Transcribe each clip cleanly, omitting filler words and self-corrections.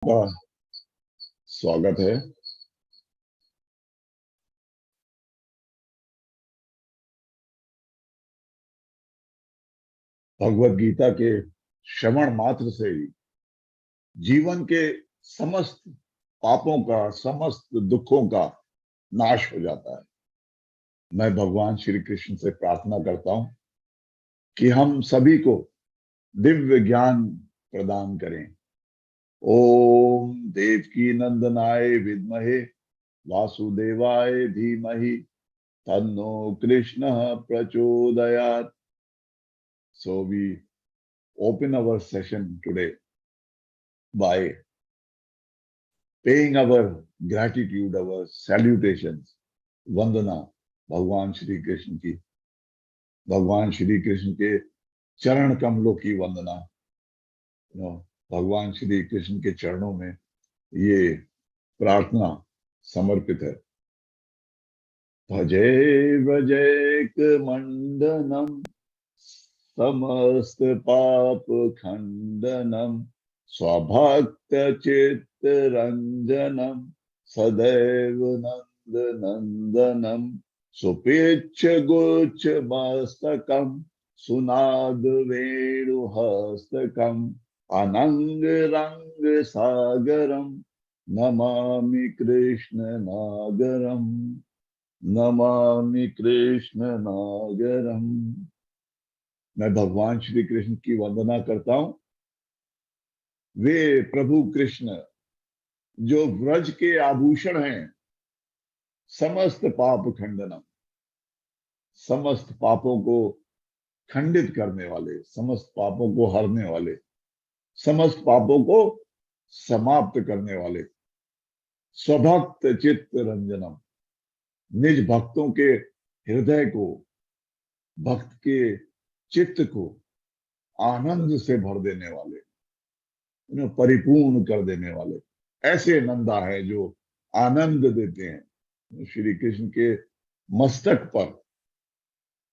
का स्वागत है। भगवत गीता के श्रवण मात्र से ही जीवन के समस्त पापों का, समस्त दुखों का नाश हो जाता है। मैं भगवान श्री कृष्ण से प्रार्थना करता हूं कि हम सभी को दिव्य ज्ञान प्रदान करें। ओम देवकी नंदनाय विद्महे वासुदेवाय धीमहि तन्नो कृष्ण प्रचोदयात्। So we open our session today by paying our gratitude, our salutations, वंदना भगवान श्री कृष्ण की, भगवान श्री कृष्ण के चरण कमलों की वंदना। भगवान श्री कृष्ण के चरणों में ये प्रार्थना समर्पित है। भजे भजेक मंडनम समस्त पाप खंडनम स्वभक्त चित्त रंजनम सदैव नंद नंदनम सुपेच्छ गुच्छ मस्तकम सुनाद वेणु हस्तकम अनंग रंग सागरम नमामि कृष्ण नागरम, नमामि कृष्ण नागरम। मैं भगवान श्री कृष्ण की वंदना करता हूं। वे प्रभु कृष्ण जो व्रज के आभूषण हैं, समस्त पाप खंडनम, समस्त पापों को खंडित करने वाले, समस्त पापों को हरने वाले, समस्त पापों को समाप्त करने वाले, स्वभक्त चित्त रंजनम, निज भक्तों के हृदय को, भक्त के चित्त को आनंद से भर देने वाले, परिपूर्ण कर देने वाले, ऐसे नंदा है जो आनंद देते हैं। श्री कृष्ण के मस्तक पर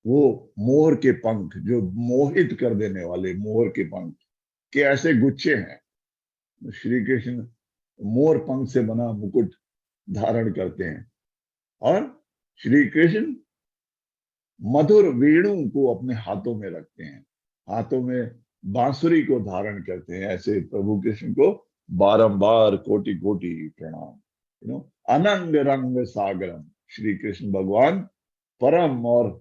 वो मोर के पंख जो मोहित कर देने वाले, मोर के पंख के ऐसे गुच्छे हैं। श्री कृष्ण मोर पंख से बना मुकुट धारण करते हैं और श्री कृष्ण मधुर वेणु को अपने हाथों में रखते हैं, हाथों में बांसुरी को धारण करते हैं। ऐसे प्रभु कृष्ण को बारंबार कोटि कोटि प्रणाम। अनंग रंग सागरम, श्री कृष्ण भगवान परम और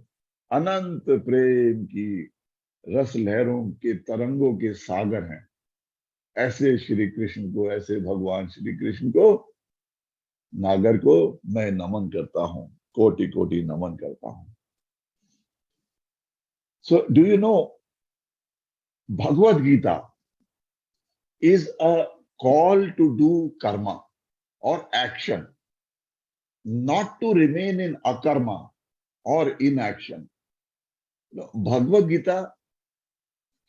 अनंत प्रेम की रस लहरों के तरंगों के सागर हैं। ऐसे श्री कृष्ण को, ऐसे भगवान श्री कृष्ण को, नागर को मैं नमन करता हूं, कोटि कोटि नमन करता हूं। So do you know, Bhagavad Gita is a call to do karma or action, not to remain in akarma or inaction. Bhagavad Gita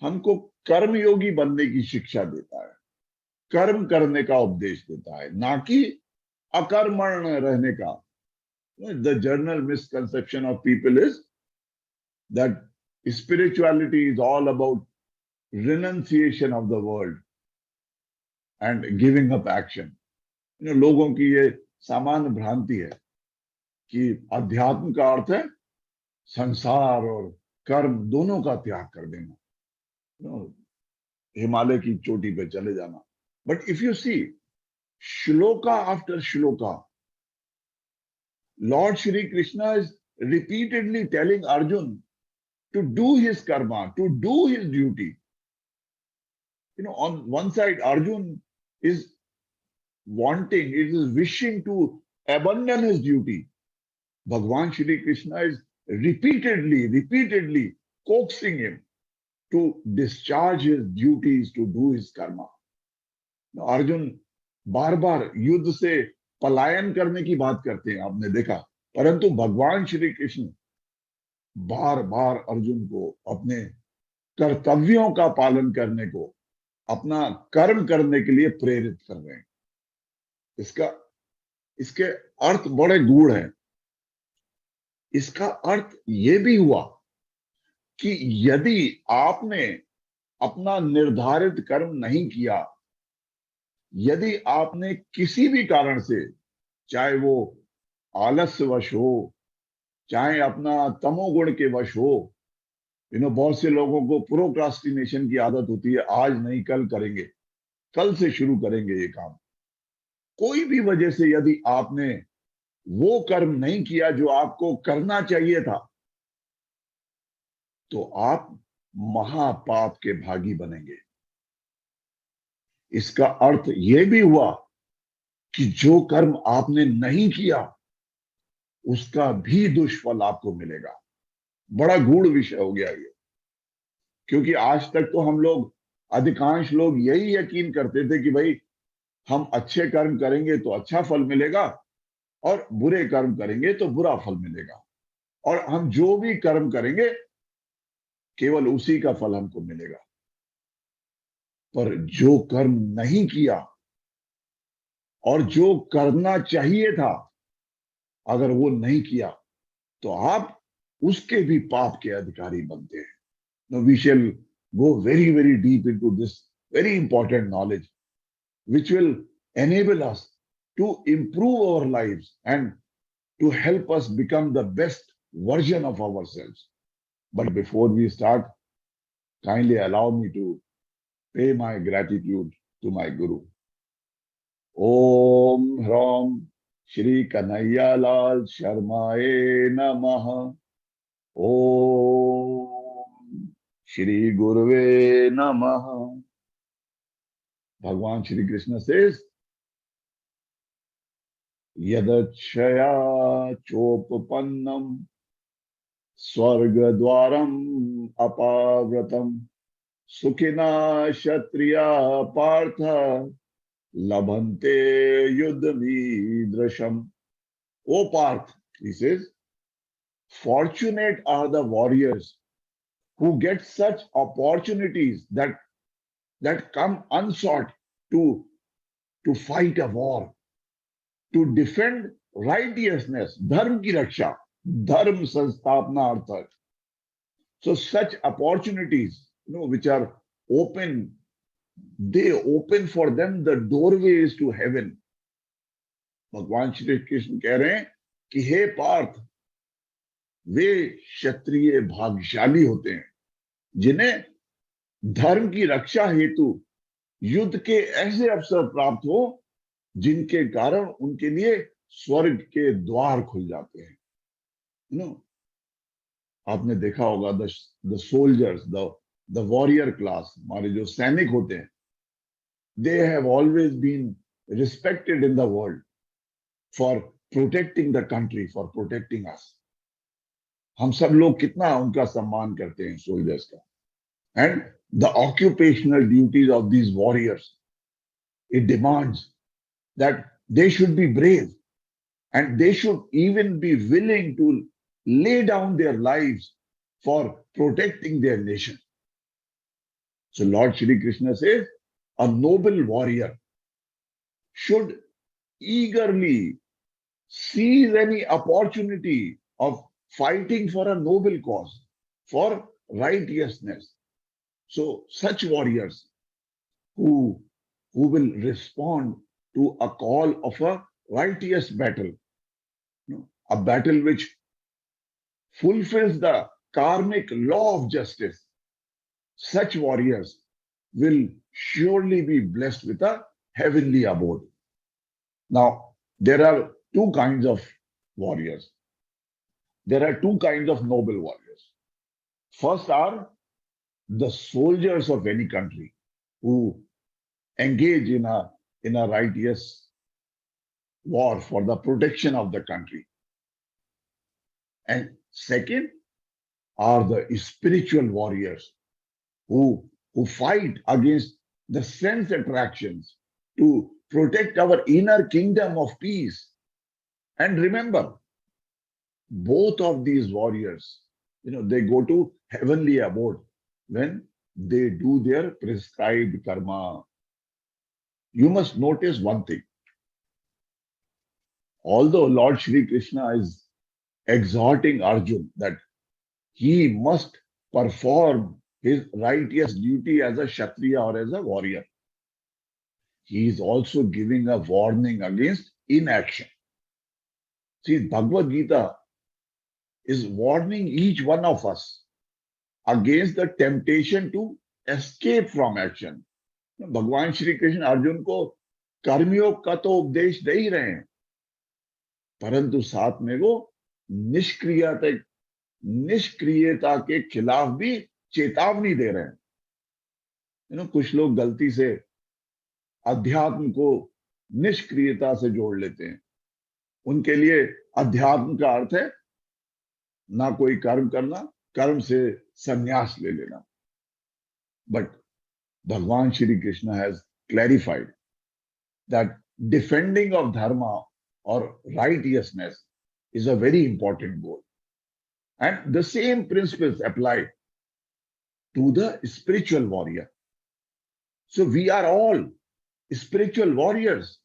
हमको कर्म योगी बनने की शिक्षा देता है, कर्म करने का उपदेश देता है, ना कि अकर्मण रहने का। The general misconception of people is that spirituality is all about renunciation of the world and giving up action. लोगों की ये सामान्य भ्रांति है कि अध्यात्म का अर्थ है संसार और कर्म दोनों का त्याग कर देना, हिमालय की चोटी पे चले जाना। But if you see shloka after shloka, lord Shri Krishna is repeatedly telling Arjun to do his karma, to do his duty. On one side, Arjun is wanting, it is wishing to abandon his duty. Bhagwan Shri Krishna is repeatedly coaxing him to discharge his duties, to do his karma. Arjun बार बार युद्ध से पलायन करने की बात करते हैं, आपने देखा, परंतु भगवान श्री कृष्ण बार बार अर्जुन को अपने कर्तव्यों का पालन करने को, अपना कर्म करने के लिए प्रेरित कर रहे हैं। इसके अर्थ बड़े गूढ़ हैं। इसका अर्थ ये भी हुआ कि यदि आपने अपना निर्धारित कर्म नहीं किया, यदि आपने किसी भी कारण से, चाहे वो आलस्यवश हो, चाहे अपना तमोगुण के वश हो, बहुत से लोगों को प्रोक्रास्टिनेशन की आदत होती है, आज नहीं कल करेंगे, कल से शुरू करेंगे ये काम। कोई भी वजह से यदि आपने वो कर्म नहीं किया जो आपको करना चाहिए था, तो आप महापाप के भागी बनेंगे। इसका अर्थ यह भी हुआ कि जो कर्म आपने नहीं किया उसका भी दुष्फल आपको मिलेगा। बड़ा गूढ़ विषय हो गया ये, क्योंकि आज तक तो हम लोग, अधिकांश लोग यही यकीन करते थे कि भाई हम अच्छे कर्म करेंगे तो अच्छा फल मिलेगा और बुरे कर्म करेंगे तो बुरा फल मिलेगा, और हम जो भी कर्म करेंगे केवल उसी का फल हमको मिलेगा। पर जो कर्म नहीं किया और जो करना चाहिए था, अगर वो नहीं किया तो आप उसके भी पाप के अधिकारी बनते हैं। Now we shall go very, very deep into this very important knowledge, which will enable us to improve our lives and to help us become the best version of ourselves. But before we start, kindly allow me to pay my gratitude to my Guru. Om Ram Shri Kanhaiya Lal Sharmaye Namaha. Om Shri Guruve Namaha. Bhagwan Shri Krishna says, Yadachaya Chopapannam Swargadwaram Apavratam Sukhina Kshatriya Partha Labhante Yuddhamidrasham. O Parth, he says, fortunate are the warriors who get such opportunities that come unsought to fight a war, to defend righteousness, dharma ki raksha, dharma sanstapna artha. So such opportunities, which are open, they open for them the doorways to heaven. भगवान श्री कृष्ण कह रहे हैं कि हे पार्थ, वे क्षत्रिय भाग्यशाली होते हैं जिन्हें धर्म की रक्षा हेतु युद्ध के ऐसे अवसर प्राप्त हो जिनके कारण उनके लिए स्वर्ग के द्वार खुल जाते हैं। आपने देखा होगा the soldiers, the warrior class, हमारे जो सैनिक होते हैं, they have always been respected in the world for protecting the country, for protecting us. हम सब लोग कितना उनका सम्मान करते हैं सोल्जर्स का। And the occupational duties of these warriors, it demands that they should be brave and they should even be willing to lay down their lives for protecting their nation. So Lord Shri Krishna says, a noble warrior should eagerly seize any opportunity of fighting for a noble cause, for righteousness. So such warriors who will respond to a call of a righteous battle, a battle which fulfills the karmic law of justice, such warriors will surely be blessed with a heavenly abode. Now, there are two kinds of warriors. There are two kinds of noble warriors. First are the soldiers of any country who engage in a righteous war for the protection of the country. And second are the spiritual warriors who fight against the sense attractions to protect our inner kingdom of peace. And remember, both of these warriors, they go to heavenly abode when they do their prescribed karma. You must notice one thing. Although Lord Shri Krishna is exhorting Arjun that he must perform his righteous duty as a Kshatriya or as a warrior, he is also giving a warning against inaction. See, Bhagavad Gita is warning each one of us against the temptation to escape from action. भगवान श्री कृष्ण अर्जुन को कर्मयोग का तो उपदेश दे ही रहे हैं, परंतु साथ में वो निष्क्रियता निष्क्रियता के खिलाफ भी चेतावनी दे रहे हैं। कुछ लोग गलती से अध्यात्म को निष्क्रियता से जोड़ लेते हैं। उनके लिए अध्यात्म का अर्थ है ना कोई कर्म करना, कर्म से संन्यास ले लेना। बट भगवान Shri Krishna has clarified that defending of Dharma or righteousness is a very important goal. And the same principles apply to the spiritual warrior. So we are all spiritual warriors.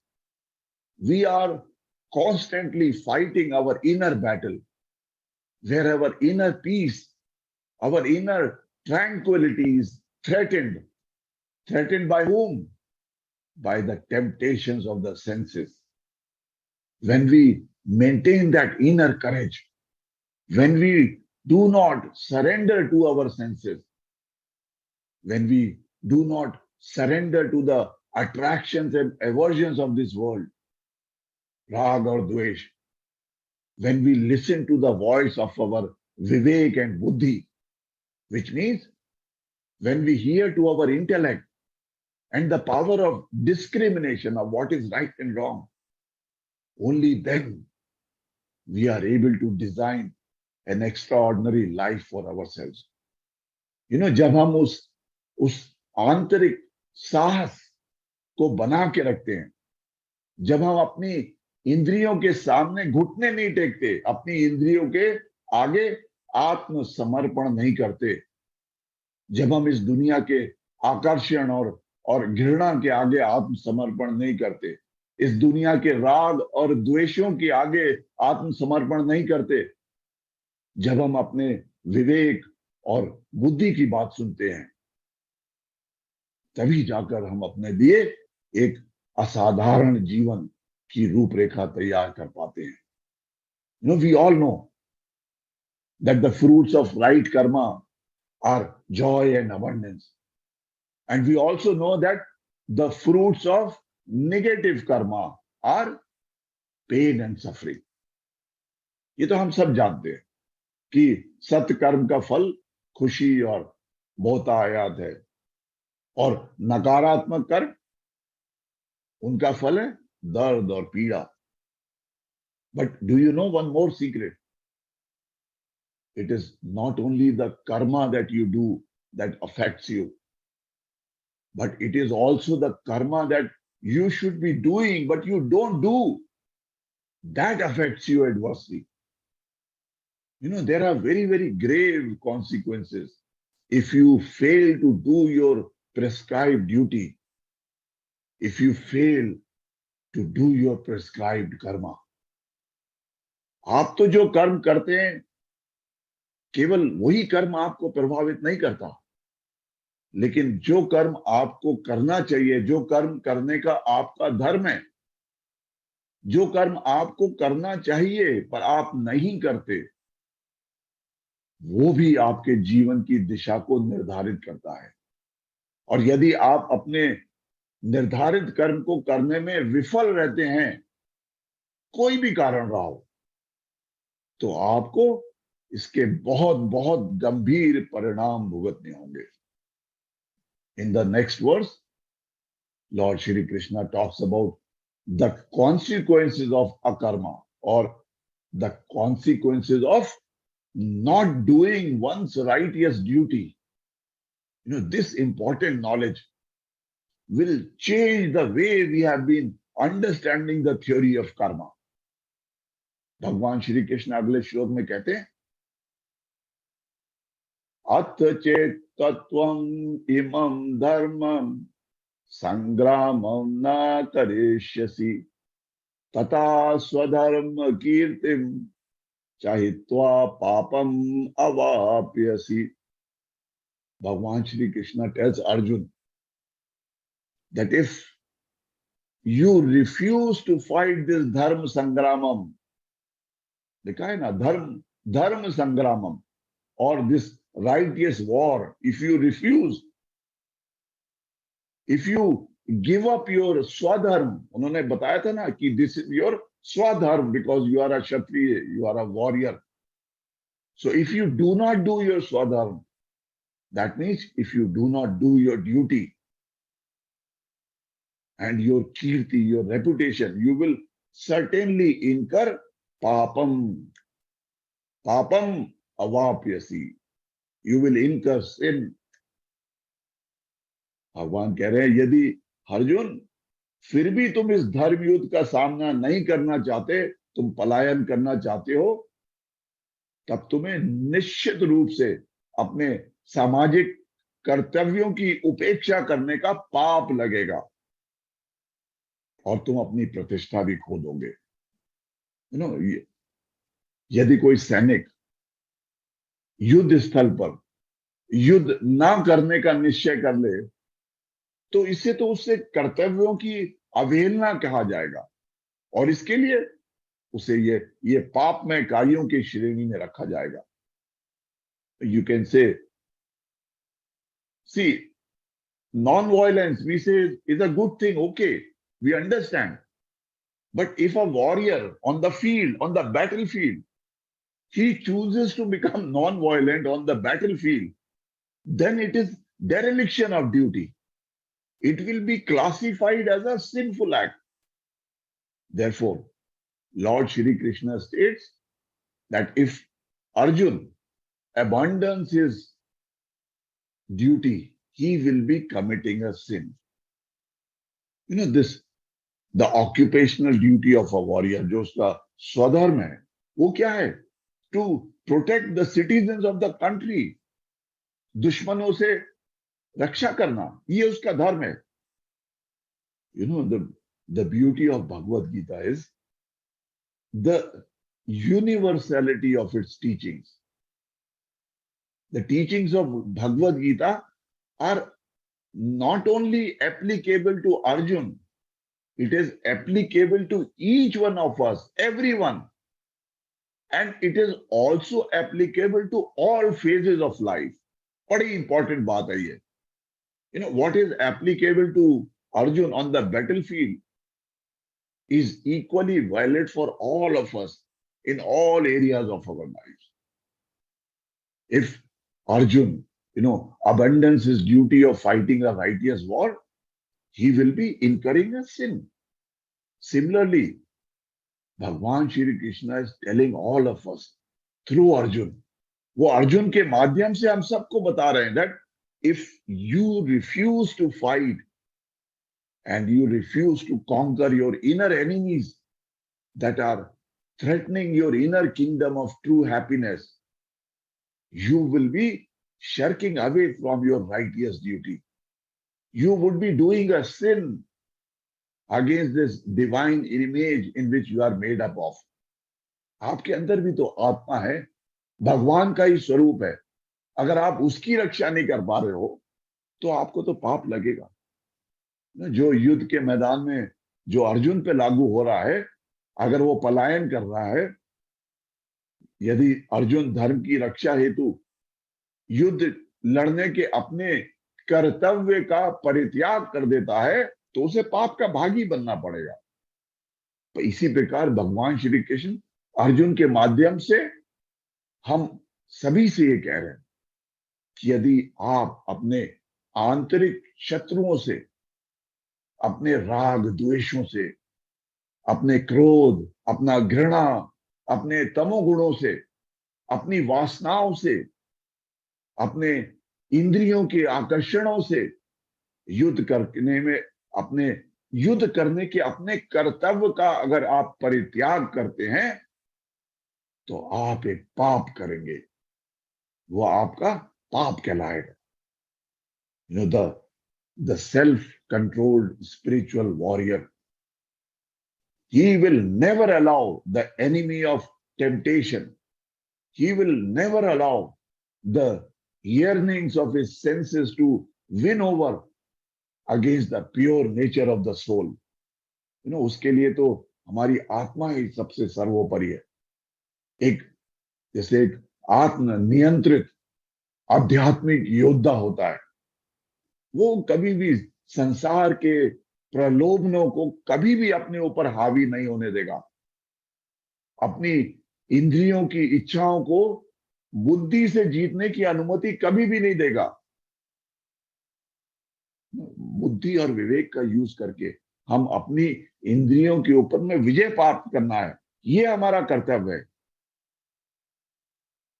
We are constantly fighting our inner battle, where our inner peace, our inner tranquility is threatened. Threatened by whom? By the temptations of the senses. When we maintain that inner courage, when we do not surrender to our senses, when we do not surrender to the attractions and aversions of this world, rag or dvesh, when we listen to the voice of our vivek and buddhi, which means when we hear to our intellect and the power of discrimination of what is right and wrong, only then we are able to design an extraordinary life for ourselves. जब हम उस आंतरिक साहस को बना के रखते हैं, जब हम अपनी इंद्रियों के सामने घुटने नहीं टेकते, अपनी इंद्रियों के आगे आत्मसमर्पण नहीं करते, जब हम इस दुनिया के आकर्षण और घृणा के आगे आत्मसमर्पण नहीं करते, इस दुनिया के राग और द्वेषों के आगे आत्मसमर्पण नहीं करते, जब हम अपने विवेक और बुद्धि की बात सुनते हैं, तभी जाकर हम अपने लिए एक असाधारण जीवन की रूपरेखा तैयार कर पाते हैं। We all know that the fruits of right karma are joy and abundance. And we also know that the fruits of negative karma are pain and suffering. ये तो हम सब जानते हैं कि सत्कर्म का फल खुशी और बहुतायात है, और नकारात्मक कर्म उनका फल है दर्द और पीड़ा। But do you know one more secret? It is not only the karma that you do that affects you, but it is also the karma that you should be doing but you don't do, that affects you adversely. There are very, very grave consequences if you fail to do your prescribed duty, if you fail to do your prescribed karma. आप तो जो कर्म करते हैं, केवल वही कर्म आपको प्रभावित नहीं करता, लेकिन जो कर्म आपको करना चाहिए, जो कर्म करने का आपका धर्म है, जो कर्म आपको करना चाहिए पर आप नहीं करते, वो भी आपके जीवन की दिशा को निर्धारित करता है। और यदि आप अपने निर्धारित कर्म को करने में विफल रहते हैं, कोई भी कारण रहा हो, तो आपको इसके बहुत बहुत गंभीर परिणाम भुगतने होंगे। In the next verse, Lord Shri Krishna talks about the consequences of akarma, or the consequences of not doing one's righteous duty. This important knowledge will change the way we have been understanding the theory of karma. भगवान श्री कृष्ण अगले श्लोक में कहते हैं, अथ चेत तत्वम् इमं धर्मं संग्रामं न करिष्यसि तथा स्वधर्म कीर्तिं चाहित्वा पापम अवाप्यसि. Bhagwan Shri Krishna tells Arjun that if you refuse to fight this dharma sangramam. देखा है ना, धर्म संग्रामम, or this righteous war. If you refuse, if you give up your swadharm, उन्होंने बताया था ना कि this is your swadharm because you are a kshatriya, you are a warrior. So if you do not do your swadharm, that means if you do not do your duty and your kirti, your reputation, you will certainly incur papam. Papam avapyasi. You will incur sin. भगवान कह रहे हैं यदि अर्जुन फिर भी तुम इस धर्म युद्ध का सामना नहीं करना चाहते, तुम पलायन करना चाहते हो, तब तुम्हें निश्चित रूप से अपने सामाजिक कर्तव्यों की उपेक्षा करने का पाप लगेगा और तुम अपनी प्रतिष्ठा भी खो दोगे। यदि कोई सैनिक युद्ध स्थल पर युद्ध ना करने का निश्चय कर ले, तो इससे तो उससे कर्तव्यों की अवहेलना कहा जाएगा और इसके लिए उसे ये पापमय कार्यों की श्रेणी में रखा जाएगा। You can say C non-violence, we say, is a good thing. Okay, we understand. But if a warrior on the field, on the battlefield, he chooses to become non-violent on the battlefield, then it is dereliction of duty. It will be classified as a sinful act. Therefore, Lord Shri Krishna states that if Arjun abandons his duty, he will be committing a sin. The occupational duty of a warrior, जो उसका स्वधर्म है, वो क्या है? To protect the citizens of the country. दुश्मनों से रक्षा करना, ये उसका धर्म है. The beauty of Bhagavad Gita is the universality of its teachings. The teachings of Bhagavad Gita are not only applicable to Arjun, it is applicable to each one of us, everyone. And it is also applicable to all phases of life. बड़ी important बात है ये. What is applicable to Arjun on the battlefield is equally valid for all of us in all areas of our lives. If Arjun, abandons his duty of fighting a righteous war, he will be incurring a sin. Similarly, Bhagwaan Shri Krishna is telling all of us through Arjun. वो अर्जुन के माध्यम से हम सबको बता रहे हैं that if you refuse to fight and you refuse to conquer your inner enemies that are threatening your inner kingdom of true happiness, you will be shirking away from your righteous duty. You would be doing a sin against this divine image in which you are made up of. आपके अंदर भी तो आत्मा है, भगवान का ही स्वरूप है. अगर आप उसकी रक्षा नहीं कर पा रहे हो तो आपको तो पाप लगेगा. जो युद्ध के मैदान में जो अर्जुन पे लागू हो रहा है, अगर वो पलायन कर रहा है, यदि अर्जुन धर्म की रक्षा हेतु युद्ध लड़ने के अपने कर्तव्य का परित्याग कर देता है, तो उसे पाप का भागी बनना पड़ेगा. तो इसी प्रकार भगवान श्री कृष्ण अर्जुन के माध्यम से हम सभी से ये कह रहे हैं कि यदि आप अपने आंतरिक शत्रुओं से, अपने राग द्वेषों से, अपने क्रोध, अपना घृणा, अपने तमोगुणों से, अपनी वासनाओं से, अपने इंद्रियों के आकर्षणों से युद्ध करने में, अपने युद्ध करने के अपने कर्तव्य का अगर आप परित्याग करते हैं, तो आप एक पाप करेंगे. वो आपका पाप कहलाएगा. The self-controlled spiritual warrior, he will never allow the enemy of temptation. He will never allow the yearnings of his senses to win over against the pure nature of the soul. उसके लिए तो हमारी आत्मा ही सबसे सर्वोपरि है। एक जैसे एक आत्म नियंत्रित आध्यात्मिक योद्धा होता है, वो कभी भी संसार के प्रलोभनों को कभी भी अपने ऊपर हावी नहीं होने देगा। अपनी इंद्रियों की इच्छाओं को बुद्धि से जीतने की अनुमति कभी भी नहीं देगा। बुद्धि और विवेक का यूज करके हम अपनी इंद्रियों के ऊपर में विजय प्राप्त करना है, ये हमारा कर्तव्य है।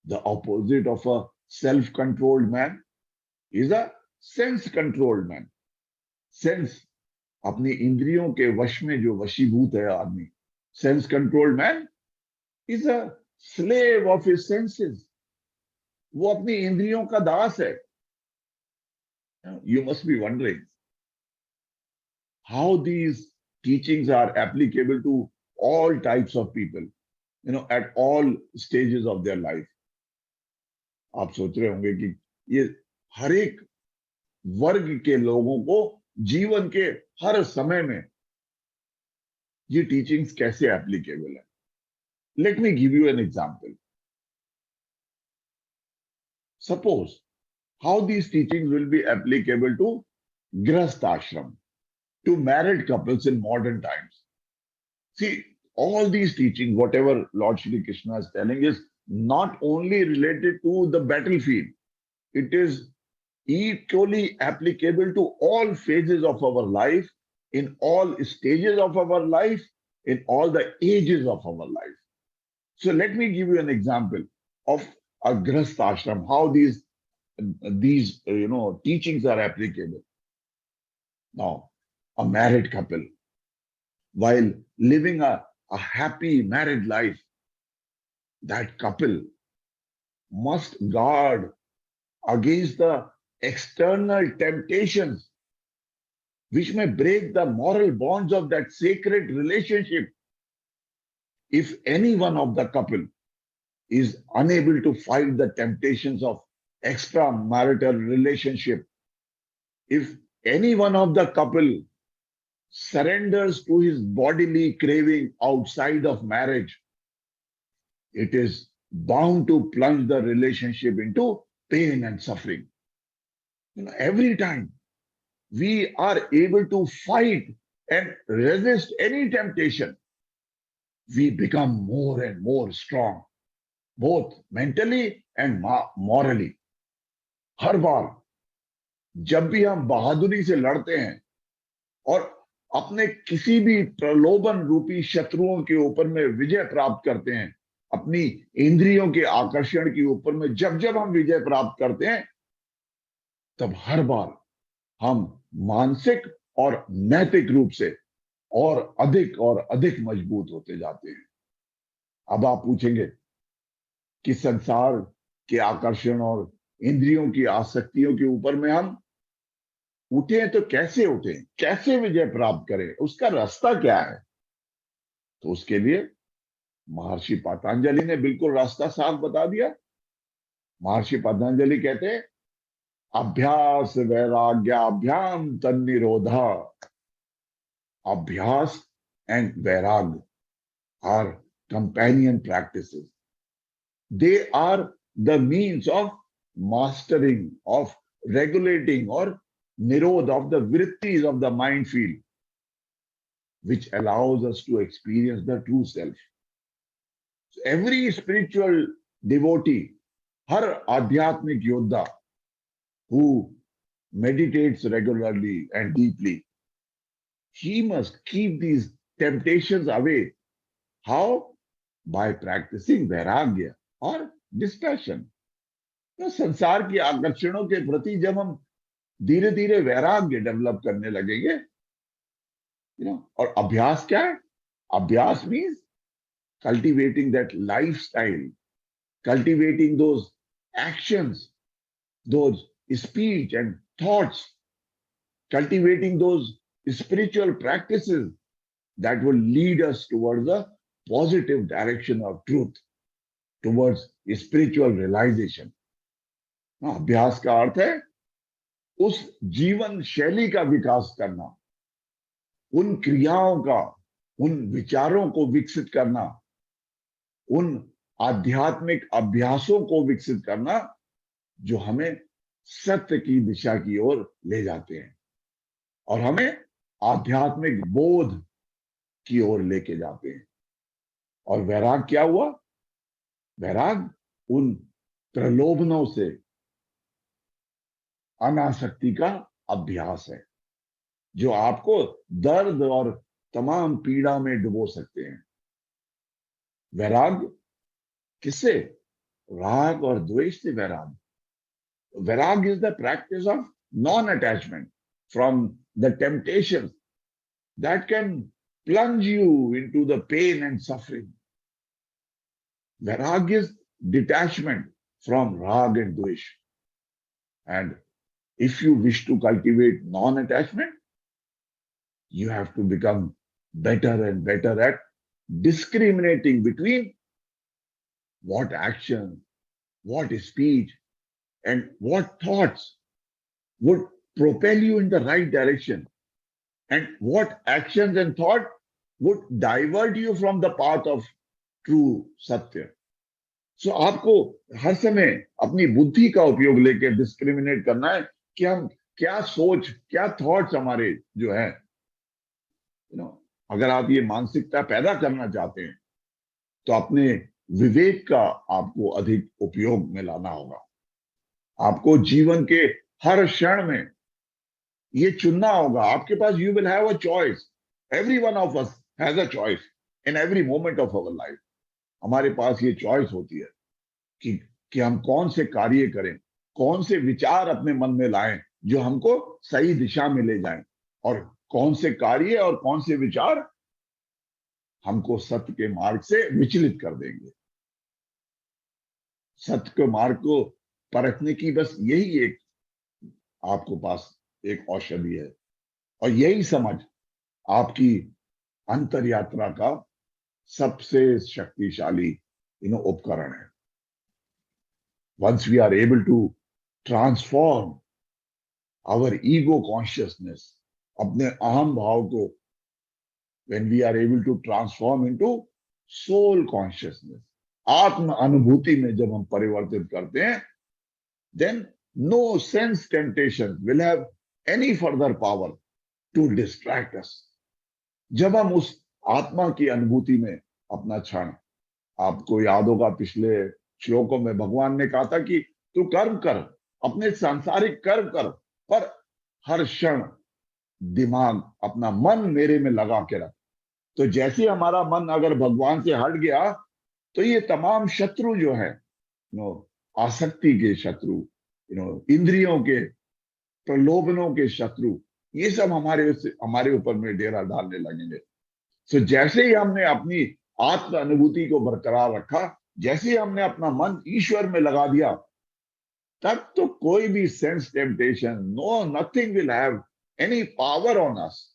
The opposite of a self controlled man is a sense controlled man. Sense, अपनी इंद्रियों के वश में जो वशीभूत है आदमी, sense controlled man is a slave of his senses. वो अपनी इंद्रियों का दास है। You must be wondering how these teachings are applicable to all types of people, at all stages of their life. आप सोच रहे होंगे कि ये हर एक वर्ग के लोगों को जीवन के हर समय में ये टीचिंग्स कैसे एप्लीकेबल है। Let me give you an example. Suppose how these teachings will be applicable to grihast ashram, to married couples in modern times. See, all these teachings, whatever Lord Shri Krishna is telling, is not only related to the battlefield, it is equally applicable to all phases of our life, in all stages of our life, in all the ages of our life. So let me give you an example of a grihast ashram, how these teachings are applicable. Now, a married couple, while living a happy married life, that couple must guard against the external temptations which may break the moral bonds of that sacred relationship. If any one of the couple is unable to fight the temptations of extramarital relationship, if any one of the couple surrenders to his bodily craving outside of marriage, it is bound to plunge the relationship into pain and suffering. Every time we are able to fight and resist any temptation, we become more and more strong, both mentally and morally. हर बार जब भी हम बहादुरी से लड़ते हैं और अपने किसी भी प्रलोभन रूपी शत्रुओं के ऊपर में विजय प्राप्त करते हैं, अपनी इंद्रियों के आकर्षण के ऊपर में जब जब हम विजय प्राप्त करते हैं, तब हर बार हम मानसिक और नैतिक रूप से और अधिक मजबूत होते जाते हैं। अब आप पूछेंगे कि संसार के आकर्षण और इंद्रियों की आसक्तियों के ऊपर में हम उठे तो कैसे उठे, कैसे विजय प्राप्त करें, उसका रास्ता क्या है? तो उसके लिए महर्षि पतंजलि ने बिल्कुल रास्ता साफ बता दिया। महर्षि पतंजलि कहते हैं, अभ्यास वैराग्याभ्याम तन्निरोधा। अभ्यास and vairag are companion practices. They are the means of mastering, of regulating or nirodh of the vrittis of the mind field, which allows us to experience the true self. So every spiritual devotee, har adhyatmik yodha who meditates regularly and deeply, he must keep these temptations away. How? By practicing vairagya or dispassion. तो संसार की आकर्षणों के प्रति जब हम धीरे धीरे वैराग्य डेवलप करने लगेंगे, और अभ्यास क्या है? अभ्यास means cultivating that lifestyle, cultivating those actions, those speech and thoughts, cultivating those spiritual practices that will lead us towards a positive direction of truth, towards spiritual realization. अभ्यास का अर्थ है उस जीवन शैली का विकास करना उन क्रियाओं का, उन विचारों को विकसित करना, उन आध्यात्मिक अभ्यासों को विकसित करना जो हमें सत्य की दिशा की ओर ले जाते हैं और हमें आध्यात्मिक बोध की ओर लेके जाते हैं। और वैराग क्या हुआ? वैराग उन प्रलोभनों से अनासक्ति का अभ्यास है जो आपको दर्द और तमाम पीड़ा में डुबो सकते हैं। वैराग किससे? राग और द्वेष से वैराग। Vairag is the practice of non-attachment from the temptations that can plunge you into the pain and suffering. Vairag is detachment from rag and dvesh. And if you wish to cultivate non-attachment, you have to become better and better at discriminating between what action, what speech, and what thoughts would propel you in the right direction, and what actions and thought would divert you from the path of true satya. So आपको हर समय अपनी बुद्धि का उपयोग लेके discriminate करना है कि हम क्या सोच, क्या थॉट्स हमारे जो है, अगर आप ये मानसिकता पैदा करना चाहते हैं तो अपने विवेक का आपको अधिक उपयोग में लाना होगा। आपको जीवन के हर क्षण में ये चुनना होगा। आपके पास, you will have a choice. Every one of us has a choice in every moment of our life. हमारे पास ये चॉइस होती है कि हम कौन से कार्य करें, कौन से विचार अपने मन में लाएं जो हमको सही दिशा में ले जाएं, और कौन से कार्य और कौन से विचार हमको सत्य के मार्ग से विचलित कर देंगे। सत्य के मार्ग को परखने की बस यही एक आपको पास एक औषधि है, और यही समझ आपकी अंतर यात्रा का सबसे शक्तिशाली उपकरण है। Once we are able to transform our ego consciousness, अपने अहम भाव को, when we are able to transform into soul consciousness, आत्म अनुभूति में जब हम परिवर्तित करते हैं, then no sense temptation will have any further power to distract us. जब हम उस आत्मा की अनुभूति में अपना क्षण, आपको याद होगा पिछले श्लोकों में भगवान ने कहा था कि तू कर्म कर, अपने सांसारिक कर्म कर, पर हर क्षण दिमाग, अपना मन मेरे में लगा के रख। तो जैसे हमारा मन अगर भगवान से हट गया तो ये तमाम शत्रु जो है, आसक्ति के शत्रु, इंद्रियों के प्रलोभनों के शत्रु, ये सब हमारे ऊपर में डेरा डालने लगेंगे। तो जैसे ही हमने अपनी आत्म अनुभूति को बरकरार रखा, जैसे ही हमने अपना मन ईश्वर में लगा दिया, तब तो कोई भी sense temptation, nothing will have any power on us.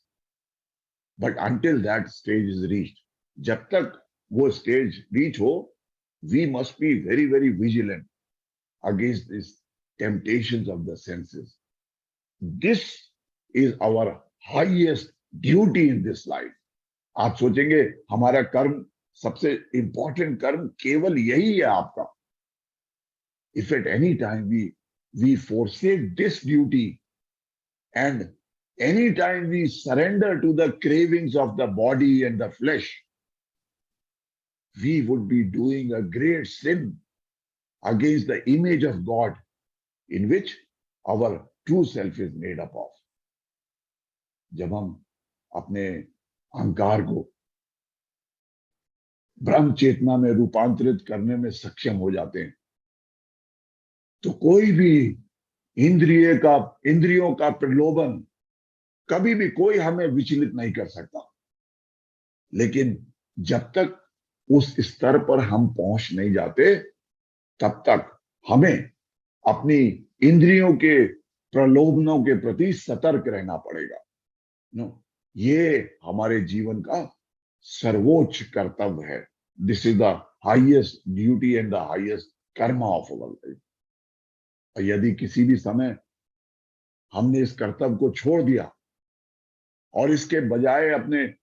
But until that stage is reached, जब तक वो स्टेज रीच हो, we must be very very vigilant against this temptations of the senses. This is our highest duty in this life. आप सोचेंगे हमारा कर्म, सबसे important कर्म केवल यही है आपका। If at any time we forsake this duty, and any time we surrender to the cravings of the body and the flesh, we would be doing a great sin against the image of God in which our true self is made up of. जब हम अपने अहंकार को ब्रह्म चेतना में रूपांतरित करने में सक्षम हो जाते हैं, तो कोई भी इंद्रियों का प्रलोभन कभी भी कोई हमें विचलित नहीं कर सकता। लेकिन जब तक उस स्तर पर हम पहुंच नहीं जाते, तब तक हमें अपनी इंद्रियों के प्रलोभनों के प्रति सतर्क रहना पड़ेगा। ये हमारे जीवन का सर्वोच्च कर्तव्य है। This is the highest duty and the highest कर्म ऑफ अवर लाइफ। यदि किसी भी समय हमने इस कर्तव्य को छोड़ दिया और इसके बजाय अपने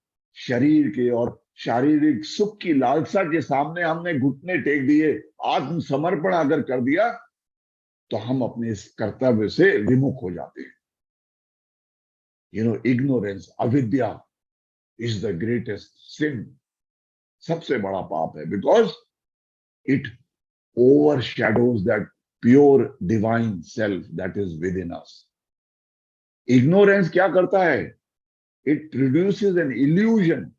शरीर के और शारीरिक सुख की लालसा के सामने हमने घुटने टेक दिए, आत्मसमर्पण अगर कर दिया, तो हम अपने इस कर्तव्य से विमुख हो जाते हैं. इग्नोरेंस, अविद्या इज द ग्रेटेस्ट सिन. सबसे बड़ा पाप है, because it overshadows that pure divine self that is within us. Ignorance क्या करता है? It produces an illusion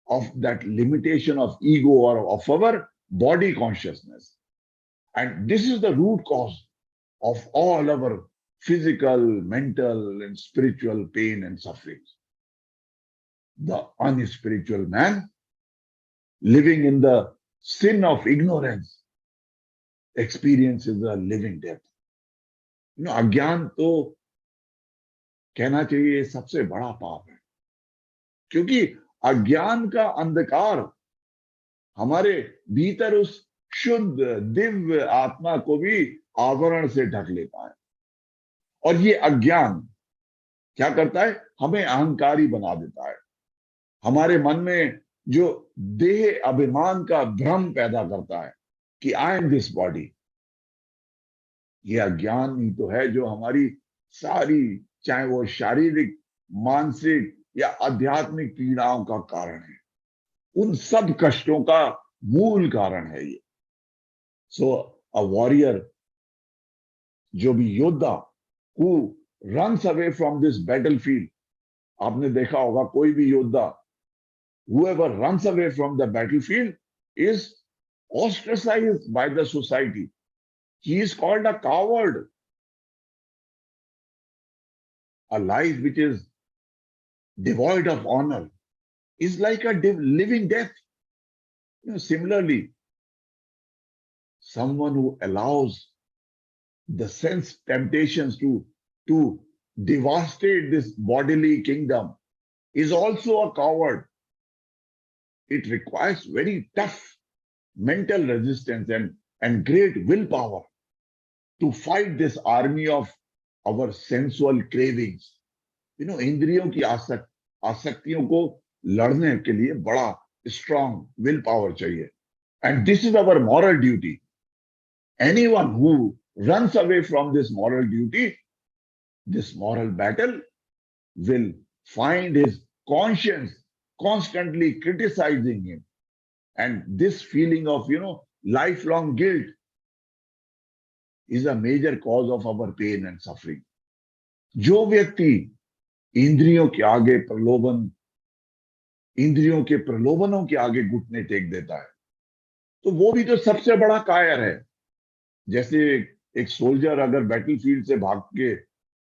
of that limitation of ego or of our body consciousness. And this is the root cause of all our physical, mental, and spiritual pain and sufferings. The unspiritual man living in the sin of ignorance experiences a living death. अज्ञान तो कहना चाहिए सबसे बड़ा पाप है, क्योंकि अज्ञान का अंधकार हमारे भीतर उस शुद्ध दिव्य आत्मा को भी आवरण से ढक लेता है. और ये अज्ञान क्या करता है? हमें अहंकारी बना देता है. हमारे मन में जो देह अभिमान का भ्रम पैदा करता है कि आई एम दिस बॉडी, ये अज्ञान ही तो है जो हमारी सारी, चाहे वो शारीरिक, मानसिक या आध्यात्मिक पीड़ाओं का कारण है. उन सब कष्टों का मूल कारण है ये. सो अ वॉरियर, जो भी योद्धा who runs away from this battlefield, आपने देखा होगा कोई भी योद्धा, whoever runs away from the battlefield is ostracized by the society. He is called a coward. A life which is devoid of honor is like a living death. Similarly, someone who allows the sense temptations to devastate this bodily kingdom is also a coward. It requires very tough mental resistance and great willpower to fight this army of our sensual cravings. इंद्रियों की आसक्तियों को लड़ने के लिए बड़ा strong willpower चाहिए. And this is our moral duty. Anyone who runs away from this moral duty, this moral battle, will find his conscience constantly criticizing him. And this feeling of, lifelong guilt is a major cause of our pain and suffering. जो व्यक्ति इंद्रियों के आगे इंद्रियों के प्रलोभनों के आगे घुटने टेक देता है, तो वो भी तो सबसे बड़ा कायर है. जैसे एक सोल्जर अगर बैटलफील्ड से भाग के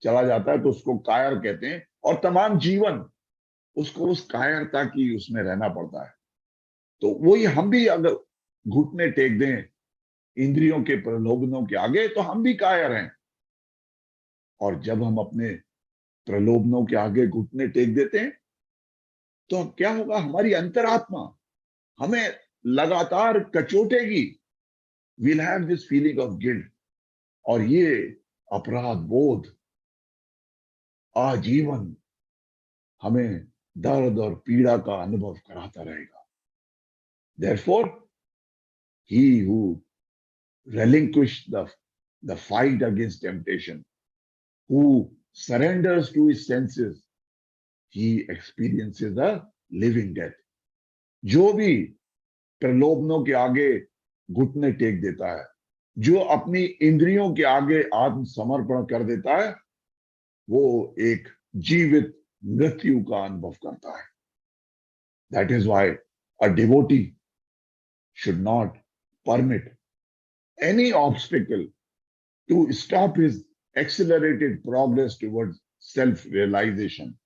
चला जाता है तो उसको कायर कहते हैं, और तमाम जीवन उसको उस कायरता की उसमें रहना पड़ता है. तो वही हम भी अगर घुटने टेक दें इंद्रियों के प्रलोभनों के आगे, तो हम भी कायर हैं. और जब हम अपने प्रलोभनों के आगे घुटने टेक देते हैं, तो क्या होगा? हमारी अंतरात्मा हमें लगातार कचोटेगी. we'll have this feeling of guilt, और ये अपराध बोध आजीवन हमें दर्द और पीड़ा का अनुभव कराता रहेगा. Therefore, he who relinquishes the fight against temptation, who surrenders to his senses, he experiences a living death. जो भी प्रलोभनों के आगे घुटने टेक देता है, जो अपनी इंद्रियों के आगे आत्मसमर्पण कर देता है, वो एक जीवित मृत्यु का अनुभव करता है. That is why a devotee should not permit any obstacle to stop his accelerated progress towards self-realization.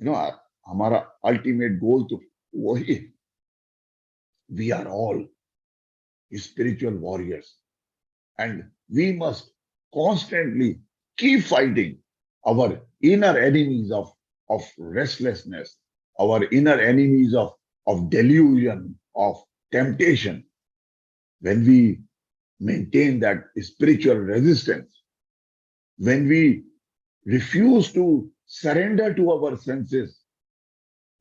हमारा ultimate goal तो वही है. We are all spiritual warriors, and we must constantly keep fighting our inner enemies of restlessness, our inner enemies of delusion, of temptation. When we maintain that spiritual resistance, when we refuse to surrender to our senses,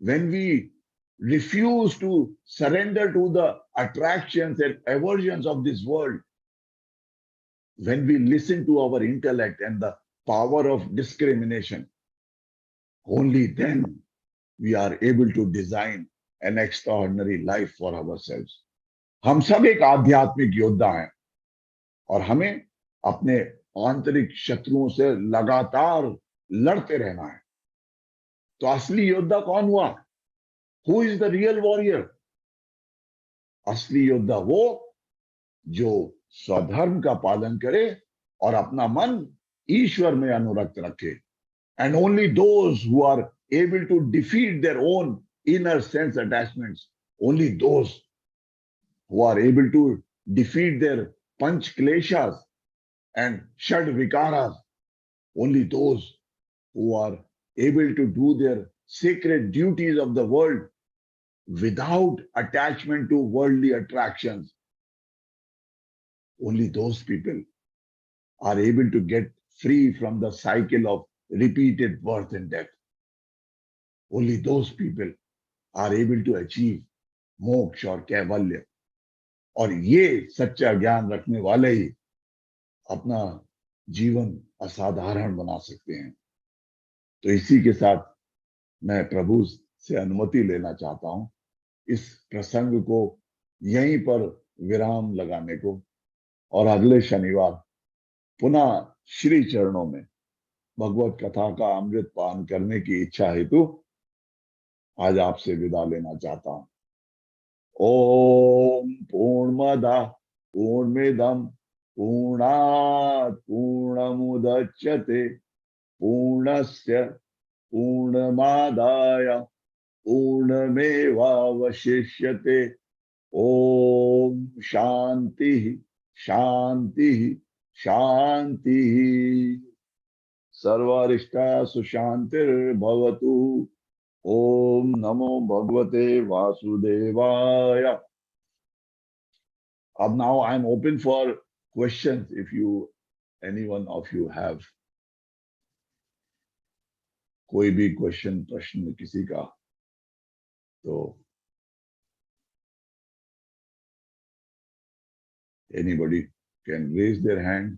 when we refuse to surrender to the attractions and aversions of this world, when we listen to our intellect and the power of discrimination, only then we are able to design an extraordinary life for ourselves. हम सब एक आध्यात्मिक योद्धा हैं और हमें अपने आंतरिक शत्रुओं से लगातार लड़ते रहना है। तो असली योद्धा कौन हुआ? Who is the real warrior? असली योद्धा वो जो स्वधर्म का पालन करे और अपना मन ईश्वर में अनुरक्त रखे। And only those who are able to defeat their own inner sense attachments, only those who are able to defeat their panch kleshas and shad vikaras, only those who are able to do their sacred duties of the world without attachment to worldly attractions, only those people are able to get free from the cycle of repeated birth and death. Only those people are able to achieve मोक्ष और कैवल्य। और ये सच्चा ज्ञान रखने वाले ही अपना जीवन असाधारण बना सकते हैं। तो इसी के साथ मैं प्रभु से अनुमति लेना चाहता हूं इस प्रसंग को यहीं पर विराम लगाने को, और अगले शनिवार पुनः श्री चरणों में भगवत कथा का अमृत पान करने की इच्छा हेतु आज आपसे विदा लेना चाहता हूं। ओम पूर्णमदः पूर्णमिदं पूर्णात् पूर्णमुदच्यते पूर्णस्य पूर्णमादाय पूर्णमेवावशिष्यते। ओम शांति शांति शांति। सर्वारिष्टासु शांतिर्भवतु। ओम नमो भगवते वासुदेवाय। अब now I am open for questions if you, any one of you have कोई भी क्वेश्चन, प्रश्न किसी का, तो anybody can raise their hand.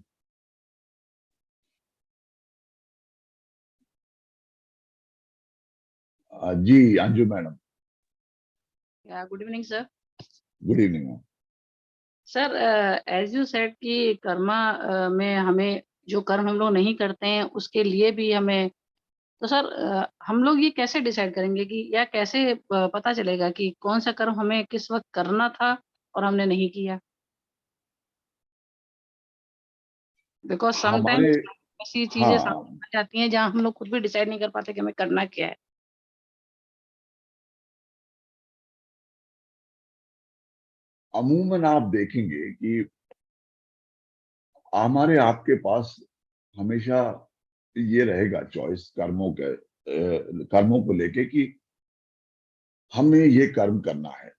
जी Anju madam. Good evening sir. Good evening ma'am. Sir, as you said कि कर्मा में हमें जो कर्म हम लोग नहीं करते हैं उसके लिए भी हमें, तो सर हम लोग ये कैसे डिसाइड करेंगे कि, या कैसे पता चलेगा कि कौन सा कर्म हमें किस वक्त करना था और हमने नहीं किया? बिकॉज समटाइम्स ऐसी चीजें सामने आ जाती हैं जहाँ हम लोग खुद भी डिसाइड नहीं कर पाते कि हमें करना क्या है। अमूमन आप देखेंगे कि हमारे आपके पास हमेशा ये रहेगा चॉइस कर्मों के, कर्मों को लेके कि हमें ये कर्म करना है।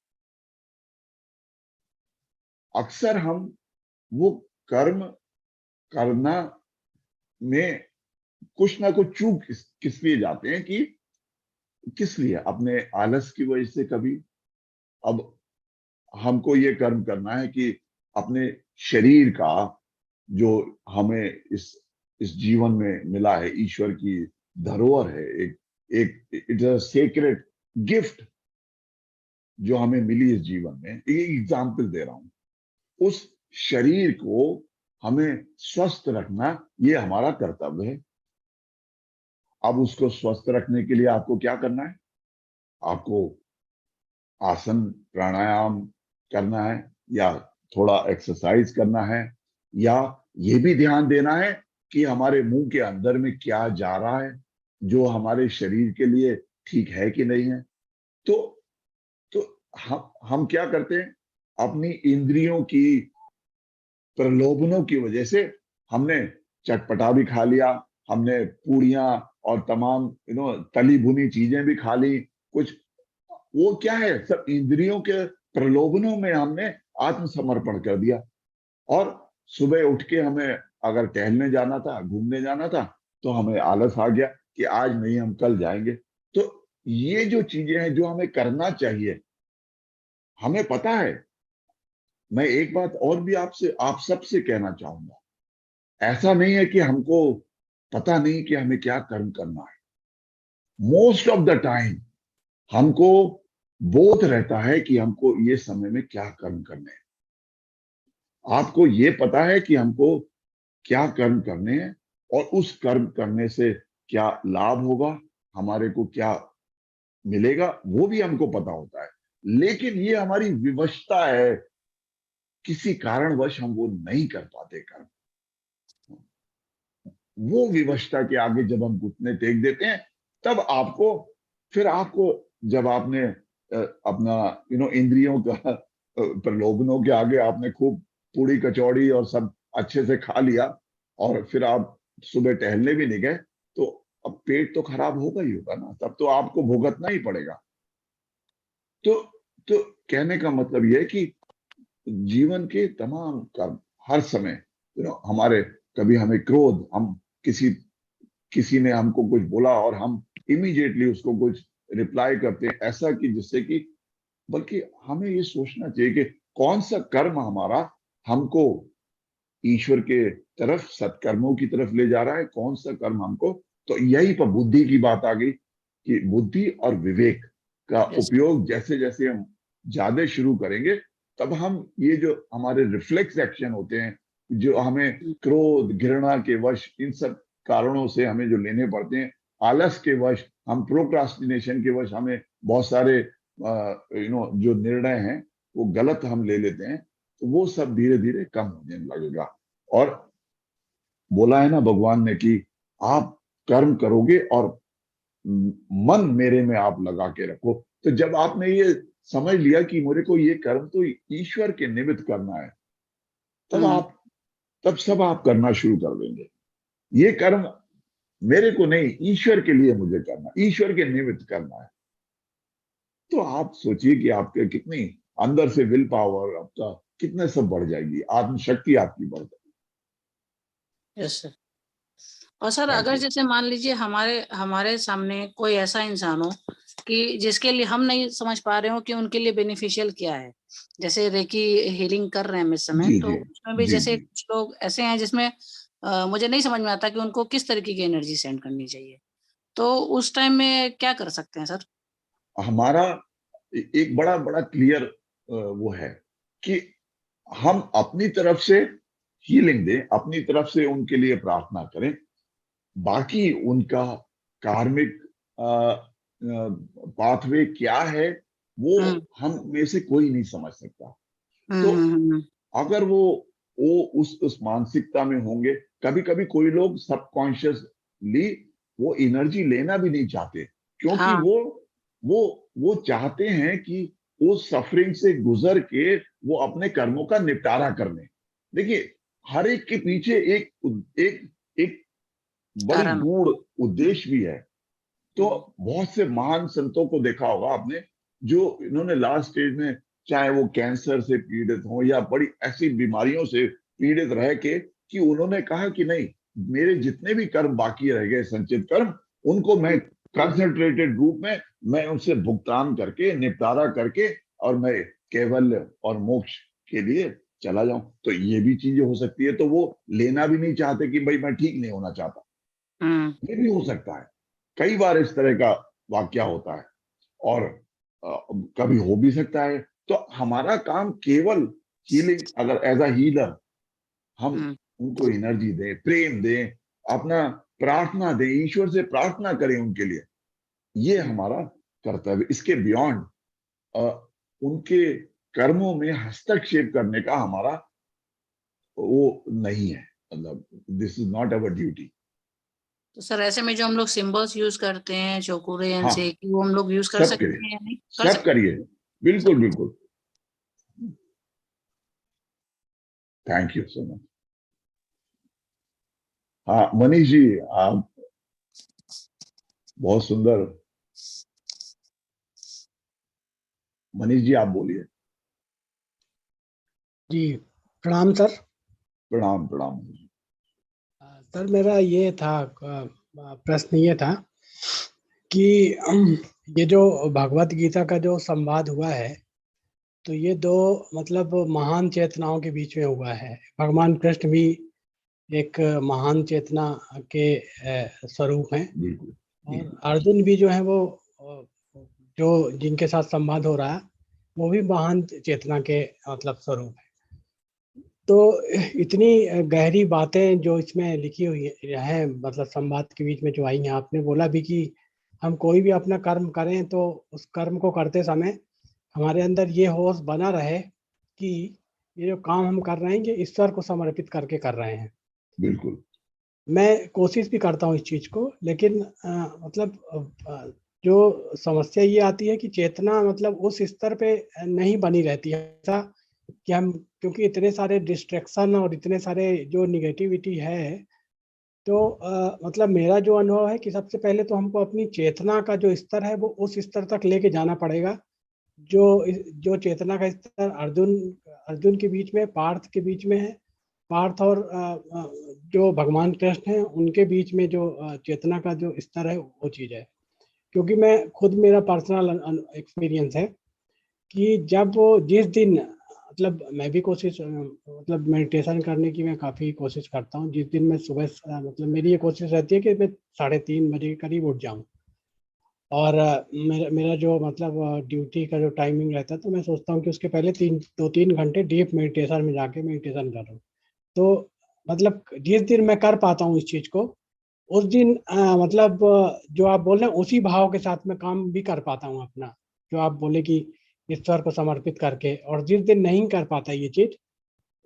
अक्सर हम वो कर्म करना में कुछ ना कुछ चूक किस लिए जाते हैं कि किस लिए, अपने आलस की वजह से कभी। अब हमको ये कर्म करना है कि अपने शरीर का जो हमें इस जीवन में मिला है, ईश्वर की धरोहर है, एक it is a sacred gift जो हमें मिली इस जीवन में। एक एग्जाम्पल दे रहा हूं, उस शरीर को हमें स्वस्थ रखना ये हमारा कर्तव्य है। अब उसको स्वस्थ रखने के लिए आपको क्या करना है? आपको आसन प्राणायाम करना है, या थोड़ा एक्सरसाइज करना है, या ये भी ध्यान देना है कि हमारे मुंह के अंदर में क्या जा रहा है जो हमारे शरीर के लिए ठीक है कि नहीं है। तो हम क्या करते हैं, अपनी इंद्रियों की प्रलोभनों की वजह से हमने चटपटा भी खा लिया, हमने पूड़ियां और तमाम तली भुनी चीजें भी खा ली। कुछ वो क्या है, सब इंद्रियों के प्रलोभनों में हमने आत्मसमर्पण कर दिया। और सुबह उठ के हमें अगर टहलने जाना था, घूमने जाना था, तो हमें आलस आ गया कि आज नहीं, हम कल जाएंगे। तो ये जो चीजें हैं जो हमें करना चाहिए, हमें पता है। मैं एक बात और भी आप सबसे कहना चाहूंगा, ऐसा नहीं है कि हमको पता नहीं कि हमें क्या कर्म करना है। मोस्ट ऑफ द टाइम हमको बोध रहता है कि हमको ये समय में क्या कर्म करने हैं। आपको ये पता है कि हमको क्या कर्म करने हैं और उस कर्म करने से क्या लाभ होगा, हमारे को क्या मिलेगा, वो भी हमको पता होता है। लेकिन ये हमारी विवशता है, किसी कारणवश हम वो नहीं कर पाते कर्म। वो विवशता के आगे जब हम घुटने टेक देते हैं, तब आपको जब आपने अपना इंद्रियों का प्रलोभनों के आगे आपने खूब पूड़ी कचौड़ी और सब अच्छे से खा लिया, और फिर आप सुबह टहलने भी नहीं गए, तो अब पेट तो खराब होगा ही होगा ना, तब तो आपको भुगतना ही पड़ेगा। तो तो कहने का मतलब यह है कि जीवन के तमाम कर्म हर समय हमारे, कभी हमें क्रोध, हम किसी किसी ने हमको कुछ बोला और हम इमीडिएटली उसको कुछ रिप्लाई करते हैं, ऐसा कि जिससे कि, बल्कि हमें ये सोचना चाहिए कि कौन सा कर्म हमारा हमको ईश्वर के तरफ, सत्कर्मों की तरफ ले जा रहा है, कौन सा कर्म हमको। तो यही पर बुद्धि की बात आ गई कि बुद्धि और विवेक का यस उपयोग जैसे जैसे हम ज्यादा शुरू करेंगे, तब हम ये जो हमारे रिफ्लेक्स एक्शन होते हैं, जो हमें क्रोध घृणा के वश, इन सब कारणों से हमें जो लेने पड़ते हैं, आलस के वश, हम प्रोक्रास्टिनेशन के वश हमें बहुत सारे जो निर्णय हैं वो गलत हम ले लेते हैं, तो वो सब धीरे धीरे कम होने लगेगा। और बोला है ना भगवान ने कि आप कर्म करोगे और मन मेरे में आप लगा के रखो। तो जब आपने ये समझ लिया कि मेरे को ये कर्म तो ईश्वर के निमित्त करना है, तब सब आप करना शुरू कर देंगे। ये कर्म मेरे को नहीं, ईश्वर के लिए मुझे करना, ईश्वर के निमित्त करना है। तो आप सोचिए कि आपके कितनी अंदर से विल पावर आपका कितने सब बढ़ जाएगी, आत्मशक्ति आपकी बढ़ जाएगी। Yes sir. और सर थैंक अगर यू। जैसे मान लीजिए हमारे हमारे सामने कोई ऐसा इंसान हो कि जिसके लिए हम नहीं समझ पा रहे हो कि उनके लिए बेनिफिशियल क्या है, जैसे रेकी हीलिंग कर रहे हैं हम इस समय, जी तो जी उसमें भी जी जैसे जी। कुछ लोग ऐसे हैं जिसमें मुझे नहीं समझ में आता कि उनको किस तरीके की एनर्जी सेंड करनी चाहिए, तो उस टाइम में क्या कर सकते हैं सर? हमारा एक बड़ा बड़ा क्लियर वो है कि हम अपनी तरफ से हीलिंग दें, अपनी तरफ से उनके लिए प्रार्थना करें। बाकी उनका कार्मिक पाथवे क्या है, वो हम्म हम में से कोई नहीं समझ सकता। हम्म तो हम्म हम्म अगर वो उस मानसिकता में होंगे, कभी कभी कोई लोग सबकॉन्शियसली वो एनर्जी लेना भी नहीं चाहते, क्योंकि हाँ वो चाहते हैं कि वो सफरिंग से गुजर के वो अपने कर्मों का निपटारा कर लें। देखिए, हर एक के पीछे एक एक बड़ी कारण गूढ़ उद्देश्य भी है। तो बहुत से महान संतों को देखा होगा आपने, जो इन्होंने लास्ट स्टेज में, चाहे वो कैंसर से पीड़ित हो या बड़ी ऐसी बीमारियों से पीड़ित रह के, कि उन्होंने कहा कि नहीं, मेरे जितने भी कर्म बाकी रह गए, संचित कर्म, उनको मैं कंसंट्रेटेड रूप में मैं उनसे भुगतान करके, निपटारा करके, और मैं कैवल्य और मोक्ष के लिए चला जाऊं। तो ये भी चीजें हो सकती है। तो वो लेना भी नहीं चाहते कि भाई मैं ठीक नहीं होना चाहता, हम्म ये भी हो सकता है। कई बार इस तरह का वाकया होता है, और कभी हो भी सकता है। तो हमारा काम केवल हीलिंग, अगर एज अ हीलर हम हम्म उनको एनर्जी दें, प्रेम दें, अपना प्रार्थना दें, ईश्वर से प्रार्थना करें उनके लिए, ये हमारा कर्तव्य। इसके बियॉन्ड उनके कर्मों में हस्तक्षेप करने का हमारा वो नहीं है, मतलब this is not our duty. तो सर ऐसे में जो हम लोग सिंबल्स यूज करते हैं चौकुरे हाँ, से, कि वो हम लोग यूज कर सब सकते करिए, हैं या नहीं कर सब सकते? करिए, बिल्कुल बिल्कुल। Thank you so much. हाँ मनीष जी, आप बहुत सुंदर, मनीष जी आप बोलिए। जी प्रणाम सर। प्रणाम प्रणाम। सर मेरा ये था प्रश्न ये था कि ये जो भगवत गीता का जो संवाद हुआ है, तो ये दो मतलब महान चेतनाओं के बीच में हुआ है। भगवान कृष्ण भी एक महान चेतना के स्वरूप हैं, बिल्कुल। और अर्जुन भी जो है वो जो जिनके साथ संवाद हो रहा है वो भी महान चेतना के मतलब स्वरूप है। तो इतनी गहरी बातें जो इसमें लिखी हुई है, मतलब संवाद के बीच में जो आई हैं, आपने बोला भी कि हम कोई भी अपना कर्म करें तो उस कर्म को करते समय हमारे अंदर ये होश बना रहे कि ये जो काम हम कर रहे हैं ये ईश्वर को समर्पित करके कर रहे हैं। बिल्कुल। मैं कोशिश भी करता हूँ इस चीज को, लेकिन मतलब जो समस्या ये आती है कि चेतना मतलब उस स्तर पे नहीं बनी रहती है, ऐसा कि हम, क्योंकि इतने सारे डिस्ट्रैक्शन और इतने सारे जो निगेटिविटी है, तो मतलब मेरा जो अनुभव है कि सबसे पहले तो हमको अपनी चेतना का जो स्तर है वो उस स्तर तक लेके जाना पड़ेगा जो जो चेतना का स्तर अर्जुन अर्जुन के बीच में, पार्थ के बीच में है। पार्थ और जो भगवान कृष्ण हैं उनके बीच में जो चेतना का जो स्तर है वो चीज़ है। क्योंकि मैं खुद, मेरा पर्सनल एक्सपीरियंस है कि जब वो जिस दिन, मतलब मैं भी कोशिश मतलब मेडिटेशन करने की मैं काफ़ी कोशिश करता हूँ। जिस दिन मैं सुबह मतलब मेरी ये कोशिश रहती है कि मैं 3:30 बजे के करीब उठ जाऊँ, और मेरा मेरा जो मतलब ड्यूटी का जो टाइमिंग रहता है, तो मैं सोचता हूँ कि उसके पहले 2-3 घंटे डीप मेडिटेशन में जाके मेडिटेशन करूँ। तो मतलब जिस दिन मैं कर पाता हूँ इस चीज़ को, उस दिन मतलब जो आप बोल रहे हैं उसी भाव के साथ मैं काम भी कर पाता हूँ अपना, जो आप बोले कि ईश्वर को समर्पित करके। और जिस दिन नहीं कर पाता ये चीज़,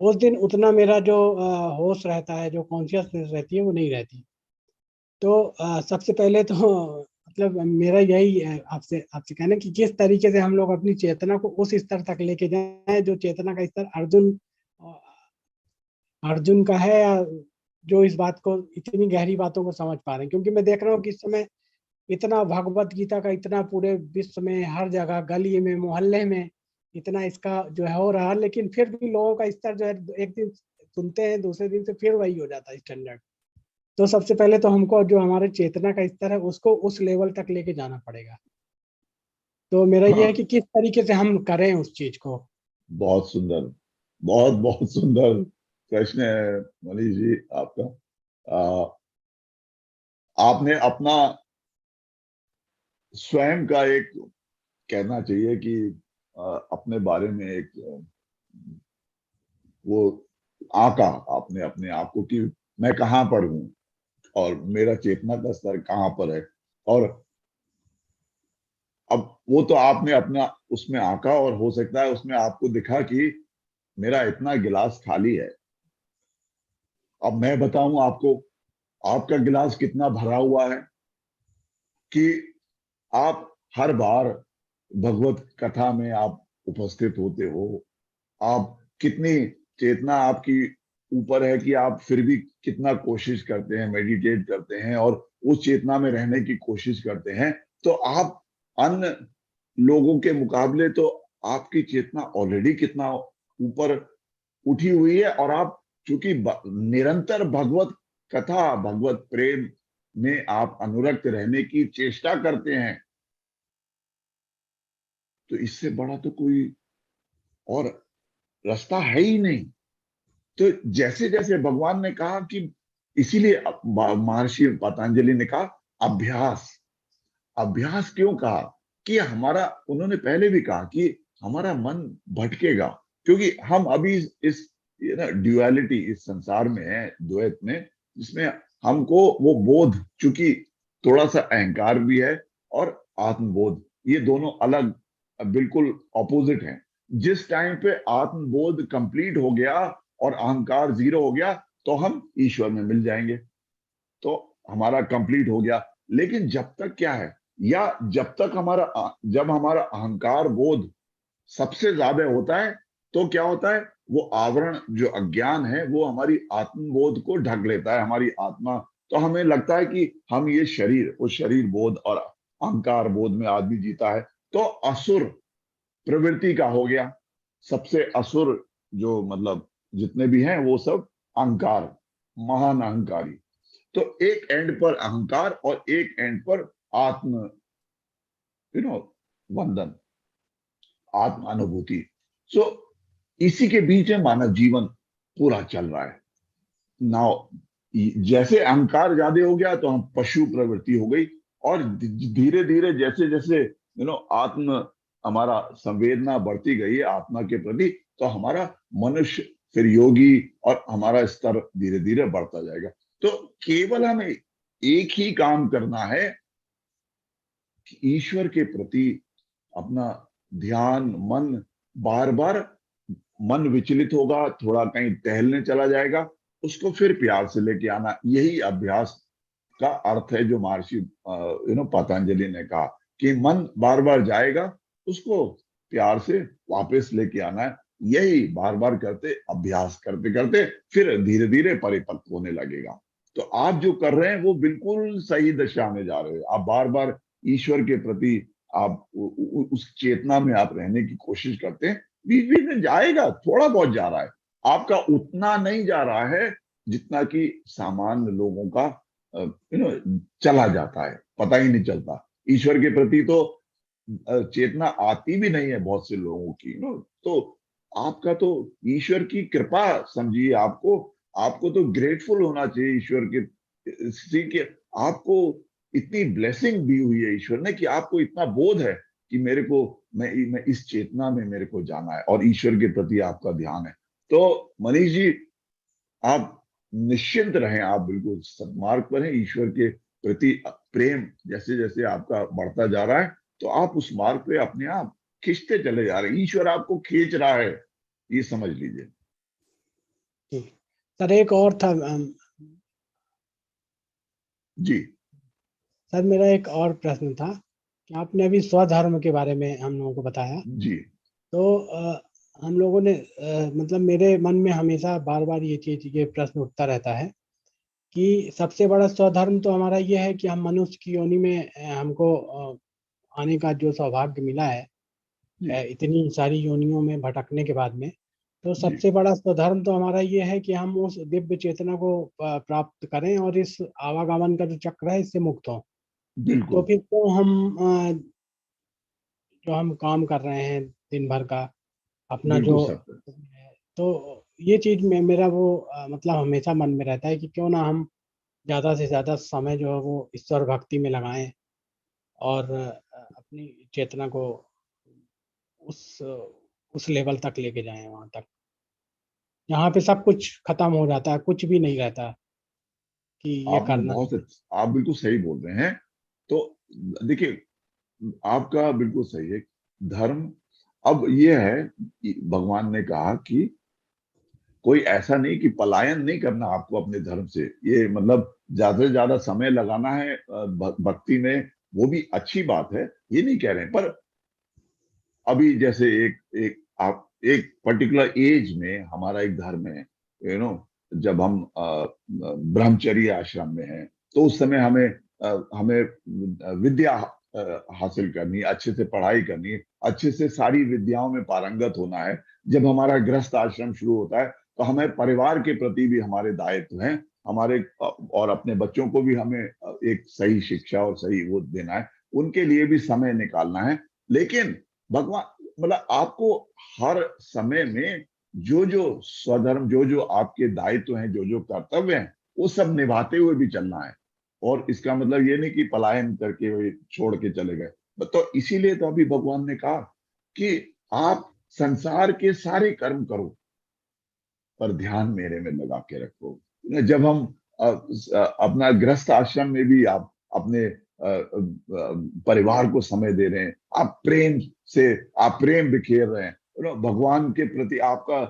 उस दिन उतना मेरा जो होश रहता है, जो कॉन्शियसनेस रहती है वो नहीं रहती। तो सबसे पहले तो मतलब मेरा यही है आपसे आपसे कहना कि किस तरीके से हम लोग अपनी चेतना को उस स्तर तक लेके जाएं जो चेतना का स्तर अर्जुन का है, या जो इस बात को, इतनी गहरी बातों को समझ पा रहे हैं। क्योंकि मैं देख रहा हूँ कि इस समय इतना भगवत गीता का इतना पूरे विश्व में, हर जगह, गली में, मोहल्ले में इतना इसका जो है हो रहा है, लेकिन फिर भी लोगों का स्तर जो है, एक दिन सुनते हैं, दूसरे दिन से फिर वही हो जाता है स्टैंडर्ड। तो सबसे पहले तो हमको जो हमारे चेतना का स्तर है उसको उस लेवल तक लेके जाना पड़ेगा। तो मेरा ये है हाँ, कि किस तरीके से हम करें उस चीज को। बहुत सुंदर, बहुत बहुत सुंदर प्रश्न है मनीष जी आपका। आपने अपना स्वयं का एक, कहना चाहिए कि अपने बारे में एक वो आका, आपने अपने आप को कि मैं कहाँ पर हूँ और मेरा चेतना का स्तर कहाँ पर है। और अब वो तो आपने अपना उसमें आका, और हो सकता है उसमें आपको दिखा कि मेरा इतना गिलास खाली है। अब मैं बताऊं आपको, आपका गिलास कितना भरा हुआ है कि आप हर बार भगवत कथा में आप उपस्थित होते हो। आप कितनी चेतना आपकी ऊपर है कि आप फिर भी कितना कोशिश करते हैं, मेडिटेट करते हैं और उस चेतना में रहने की कोशिश करते हैं। तो आप अन्य लोगों के मुकाबले तो आपकी चेतना ऑलरेडी कितना ऊपर उठी हुई है। और आप चूंकि निरंतर भगवत कथा, भगवत प्रेम में आप अनुरक्त रहने की चेष्टा करते हैं, तो इससे बड़ा तो कोई और रास्ता है ही नहीं। तो जैसे जैसे भगवान ने कहा कि, इसीलिए महर्षि पतंजलि ने कहा अभ्यास। अभ्यास क्यों कहा? कि हमारा, उन्होंने पहले भी कहा कि हमारा मन भटकेगा, क्योंकि हम अभी इस ये ना ड्युअलिटी, इस संसार में है, द्वैत में, जिसमें हमको वो बोध, चूंकि थोड़ा सा अहंकार भी है और आत्मबोध, ये दोनों अलग, बिल्कुल ऑपोजिट हैं। जिस टाइम पे आत्मबोध कंप्लीट हो गया और अहंकार जीरो हो गया, तो हम ईश्वर में मिल जाएंगे, तो हमारा कंप्लीट हो गया। लेकिन जब तक क्या है, या जब तक जब हमारा अहंकार बोध सबसे ज्यादा होता है, तो क्या होता है, वो आवरण, जो अज्ञान है, वो हमारी आत्मबोध को ढक लेता है, हमारी आत्मा। तो हमें लगता है कि हम ये शरीर, उस शरीर बोध और अहंकार बोध में आदमी जीता है, तो असुर प्रवृत्ति का हो गया। सबसे असुर जो मतलब जितने भी हैं वो सब अहंकार, महान अहंकारी। तो एक एंड पर अहंकार और एक एंड पर आत्म वंदन, आत्म अनुभूति। सो इसी के बीच में मानव जीवन पूरा चल रहा है। नाउ जैसे अहंकार ज्यादा हो गया तो हम पशु प्रवृत्ति हो गई, और धीरे धीरे जैसे जैसे आत्म हमारा संवेदना बढ़ती गई है आत्मा के प्रति, तो हमारा मनुष्य, फिर योगी, और हमारा स्तर धीरे धीरे बढ़ता जाएगा। तो केवल हमें एक ही काम करना है कि ईश्वर के प्रति अपना ध्यान, मन, बार बार मन विचलित होगा, थोड़ा कहीं टहलने चला जाएगा, उसको फिर प्यार से लेके आना। यही अभ्यास का अर्थ है जो महर्षि पतंजलि ने कहा कि मन बार बार जाएगा, उसको प्यार से वापस लेके आना है। यही बार बार करते, अभ्यास करते करते फिर धीरे धीरे परिपक्व होने लगेगा। तो आप जो कर रहे हैं वो बिल्कुल सही दिशा में जा रहे हैं। आप बार बार ईश्वर के प्रति आप उस चेतना में आप रहने की कोशिश करते हैं। बीच बीच में जाएगा, थोड़ा बहुत जा रहा है, आपका उतना नहीं जा रहा है जितना कि सामान्य लोगों का चला जाता है, पता ही नहीं चलता। ईश्वर के प्रति तो चेतना आती भी नहीं है बहुत से लोगों की। तो आपका तो ईश्वर की कृपा समझिए, आपको तो ग्रेटफुल होना चाहिए ईश्वर के आपको इतनी ब्लेसिंग दी हुई है ईश्वर ने कि आपको इतना बोध है कि मैं इस चेतना में मेरे को जाना है, और ईश्वर के प्रति आपका ध्यान है। तो मनीष जी, आप निश्चिंत रहें, आप बिल्कुल सन्मार्ग पर हैं। ईश्वर के प्रति प्रेम जैसे जैसे आपका बढ़ता जा रहा है, तो आप उस मार्ग पे अपने आप खींचते चले जा रहे हैं। ईश्वर आपको खींच रहा है, ये समझ लीजिए। सर एक और था जी सर, मेरा एक और प्रश्न था कि आपने अभी स्वधर्म के बारे में हम लोगों को बताया। जी तो हम लोगों ने मतलब मेरे मन में हमेशा बार बार ये प्रश्न उठता रहता है कि सबसे बड़ा स्वधर्म तो हमारा ये है कि हम मनुष्य की योनि में हमको आने का जो सौभाग्य मिला है, इतनी सारी योनियों में भटकने के बाद में, तो सबसे बड़ा स्वधर्म तो हमारा ये है कि हम उस दिव्य चेतना को प्राप्त करें और इस आवागमन का जो चक्र है इससे मुक्त हों। तो बिल्कुल फिर तो हम जो हम काम कर रहे हैं दिन भर का अपना बिल्कुल जो, सत्य। तो ये चीज में मेरा वो मतलब हमेशा मन में रहता है कि क्यों ना हम ज्यादा से ज्यादा समय जो है वो ईश्वर भक्ति में लगाएं और अपनी चेतना को उस लेवल तक लेके जाएं, वहां तक जहाँ पे सब कुछ खत्म हो जाता है, कुछ भी नहीं रहता कि ये आपने करना। आप बिल्कुल सही बोल रहे हैं। तो देखिए, आपका बिल्कुल सही है। धर्म अब ये है कि भगवान ने कहा कि कोई ऐसा नहीं कि पलायन नहीं करना आपको अपने धर्म से। ये मतलब ज्यादा से ज्यादा समय लगाना है भक्ति में, वो भी अच्छी बात है, ये नहीं कह रहे हैं। पर अभी जैसे आप एक पर्टिकुलर एज में हमारा एक धर्म है, जब हम ब्रह्मचर्य आश्रम में हैं, तो उस समय हमें विद्या हासिल करनी, अच्छे से पढ़ाई करनी, अच्छे से सारी विद्याओं में पारंगत होना है। जब हमारा गृहस्थ आश्रम शुरू होता है तो हमें परिवार के प्रति भी हमारे दायित्व हैं, हमारे और अपने बच्चों को भी हमें एक सही शिक्षा और सही वो देना है, उनके लिए भी समय निकालना है। लेकिन भगवान मतलब आपको हर समय में जो जो स्वधर्म, जो जो आपके दायित्व हैं, जो जो कर्तव्य हैं, वो सब निभाते हुए भी चलना है। और इसका मतलब ये नहीं कि पलायन करके वे छोड़ के चले गए। तो इसीलिए तो अभी भगवान ने कहा कि आप संसार के सारे कर्म करो पर ध्यान मेरे में लगा के रखो। जब हम अपना गृहस्थ आश्रम में भी आप अपने परिवार को समय दे रहे हैं, आप प्रेम बिखेर रहे हैं, भगवान के प्रति आपका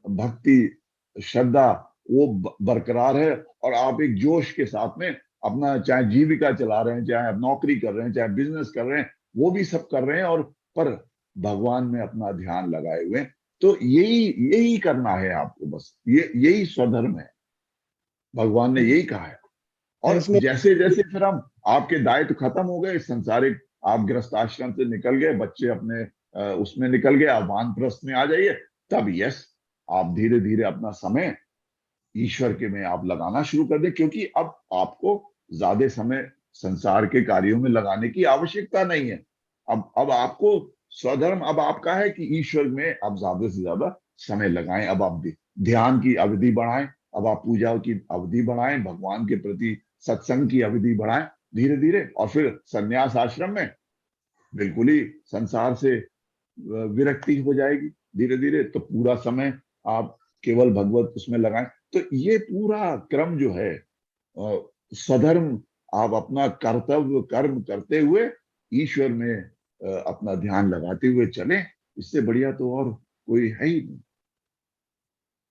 भक्ति, श्रद्धा वो बरकरार है, और आप एक जोश के साथ में अपना चाहे जीविका चला रहे हैं, चाहे नौकरी कर रहे हैं, चाहे बिजनेस कर रहे हैं, वो भी सब कर रहे हैं, और पर भगवान में अपना ध्यान लगाए हुए हैं। तो यही करना है आपको, बस यही स्वधर्म है। भगवान ने यही कहा है। और इसमें जैसे जैसे फिर हम आपके दायित्व खत्म हो गए संसारिक, आप गृहस्थ आश्रम से निकल गए, बच्चे अपने उसमें निकल गए, आप वानप्रस्थ में आ जाइए, तब यस आप धीरे धीरे अपना समय ईश्वर के में आप लगाना शुरू कर दे, क्योंकि अब आपको ज्यादा समय संसार के कार्यों में लगाने की आवश्यकता नहीं है। अब आपको स्वधर्म अब आपका है कि ईश्वर में आप ज्यादा से ज्यादा समय लगाएं। अब आप ध्यान की अवधि बढ़ाएं, अब आप पूजा की अवधि बढ़ाएं, भगवान के प्रति सत्संग की अवधि बढ़ाएं धीरे धीरे, और फिर संन्यास आश्रम में बिल्कुल ही संसार से विरक्ति हो जाएगी धीरे धीरे। तो पूरा समय आप केवल भगवत उसमें लगाएं। तो ये पूरा क्रम जो है, स्वधर्म आप अपना कर्तव्य कर्म करते हुए ईश्वर में अपना ध्यान लगाते हुए चलें, इससे बढ़िया तो और कोई है ही नहीं।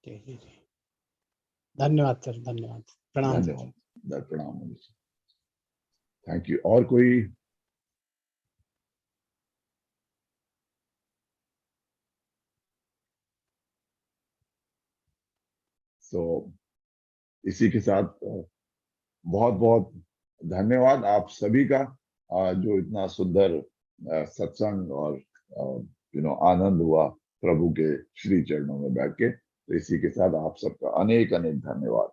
जी जी जी, धन्यवाद सर, धन्यवाद, प्रणाम सर। धन्यवाद, प्रणाम। Thank you. और कोई? तो इसी के साथ बहुत बहुत धन्यवाद आप सभी का, जो इतना सुंदर सत्संग और आनंद हुआ प्रभु के श्री चरणों में बैठ के। तो इसी के साथ आप सबका अनेक अनेक धन्यवाद।